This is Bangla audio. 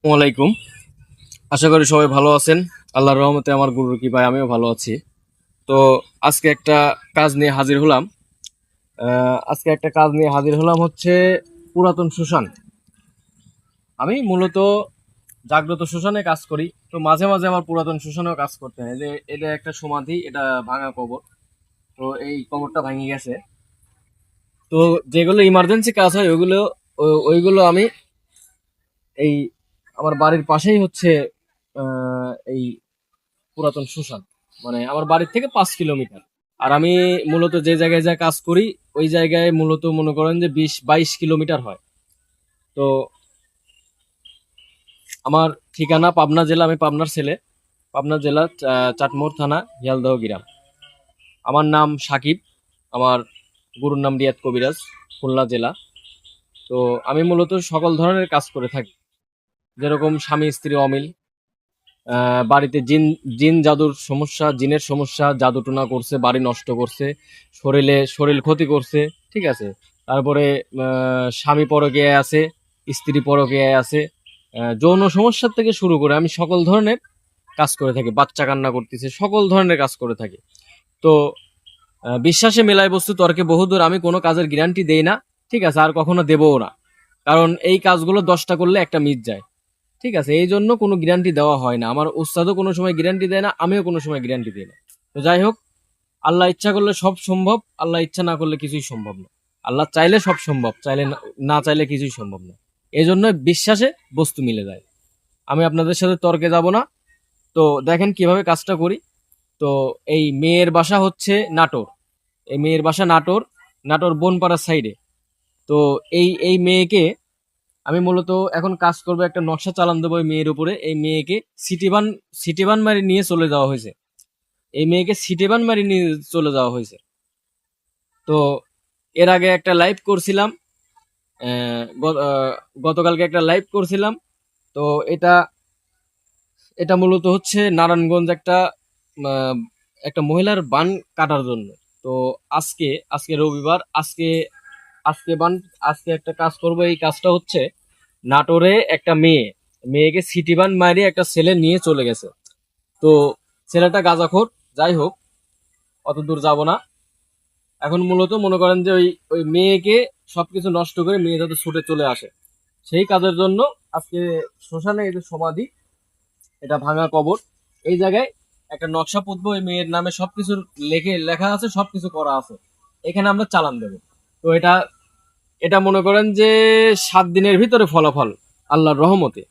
ওয়ালাইকুম। আশা করি সবাই ভালো আছেন। আল্লাহর রহমতে আমার গুরুর কৃপায় আমিও ভালো আছি। তো আজকে একটা কাজ নিয়ে হাজির হলাম। হচ্ছে পুরাতন শ্মশান। আমি মূলত জাগ্রত শ্মশানে কাজ করি। তো মাঝে মাঝে আমার পুরাতন শ্মশানেও কাজ করতে হয়। যে এটা একটা সমাধি, এটা ভাঙা কবর। তো এই কবরটা ভেঙে গেছে। তো যেগুলো ইমার্জেন্সি কাজ হয় ওইগুলো আমি এই আমার বাড়ির পাশেই হচ্ছে এই পুরাতন শ্মশান, মানে আমার বাড়ির থেকে 5 কিলোমিটার। আর আমি মূলত যে জায়গায় যা কাজ করি ওই জায়গায় মূলত মনে করেন যে 20-22 কিলোমিটার হয়। তো আমার ঠিকানা পাবনা জেলা, আমি পাবনার ছেলে। পাবনা জেলা চাটমোহর থানা, হিয়ালদহ গ্রাম। আমার নাম সাকিব। আমার গুরুর নাম রিয়াদ কবিরাজ, খুলনা জেলা। তো আমি মূলত সকল ধরনের কাজ করে থাকি, যেরকম স্বামী স্ত্রী অমিল, বাড়িতে জিন জিন জাদুর সমস্যা, জিনের সমস্যা, জাদু টোনা করছে, বাড়ি নষ্ট করছে, শরীর ক্ষতি করছে, ঠিক আছে। তারপরে স্বামী পরকীয়ায় আছে, স্ত্রী পরকীয়ায় আছে, যৌন সমস্যার থেকে শুরু করে আমি সকল ধরনের কাজ করে থাকি। বাচ্চা কান্না করতেছে, সকল ধরনের কাজ করে থাকি। তো বিশ্বাসে মেলায় বস্তু তর্কে বহুদূর, আমি কোনো কাজের গ্যারান্টি দেই না, ঠিক আছে, আর কখনো দেবও না। কারণ এই কাজগুলো 10টা করলে একটা মিস যায়, ঠিক আছে। এই জন্য কোনো গ্যারান্টি দেওয়া হয় না। আমার উস্তাদও কোনো সময় গ্যারান্টি দেয় না, আমিও কোনো সময় গ্যারান্টি দিই না। তো যাই হোক, আল্লাহ ইচ্ছা করলে সব সম্ভব, আল্লাহ ইচ্ছা না করলে কিছুই সম্ভব না। আল্লাহ চাইলে সব সম্ভব, চাইলে না চাইলে কিছুই সম্ভব না। এই জন্য বিশ্বাসে বস্তু মিলে যায়। আমি আপনাদের সাথে তর্কে যাব না। তো দেখেন কিভাবে কাজটা করি। তো এই মেয়ের বাসা হচ্ছে নাটোর। এই মেয়ের বাসা নাটোর, নাটোর বনপাড়ার সাইডে। তো এই মেয়েকে আমি মূলত এখন কাজ করবো, একটা নকশা চালান দেবো এই মেয়ের উপরে। এই মেয়েকে সিটিবান মারি নিয়ে চলে যাওয়া হয়েছে। এই মেয়েকে সিটিবান মারি নিয়ে চলে যাওয়া হয়েছে। তো এর আগে একটা লাইভ করছিলাম, গতকালকে একটা লাইভ করছিলাম। তো এটা এটা মূলত হচ্ছে নারায়ণগঞ্জ আহ, একটা মহিলার বান কাটার জন্য। তো আজকে আজকে রবিবার, আজকে আজকে বান আজকে একটা কাজ করবো। এই কাজটা হচ্ছে নাটোরে একটা মেয়েকে সিটি বান মারিয়ে একটা ছেলে নিয়ে চলে গেছে। তো ছেলেটা গাঁজাখোর। যাই হোক, অত দূর যাব না। এখন মূলত মনে করেন যে ওই ওই মেয়েকে সবকিছু নষ্ট করে মেয়ে যাতে ছুটে চলে আসে, সেই কাজের জন্য আজকে শ্মশানে এই যে সমাধি, এটা ভাঙা কবর, এই জায়গায় একটা নকশা পুঁতবো। ওই মেয়ের নামে সবকিছু লেখা আছে, সবকিছু করা আছে। এখানে আমরা চালান দেবো। তো এটা এটা মনে করেন যে 7 দিনের ভিতরে ফলাফল, আল্লাহর রহমতে।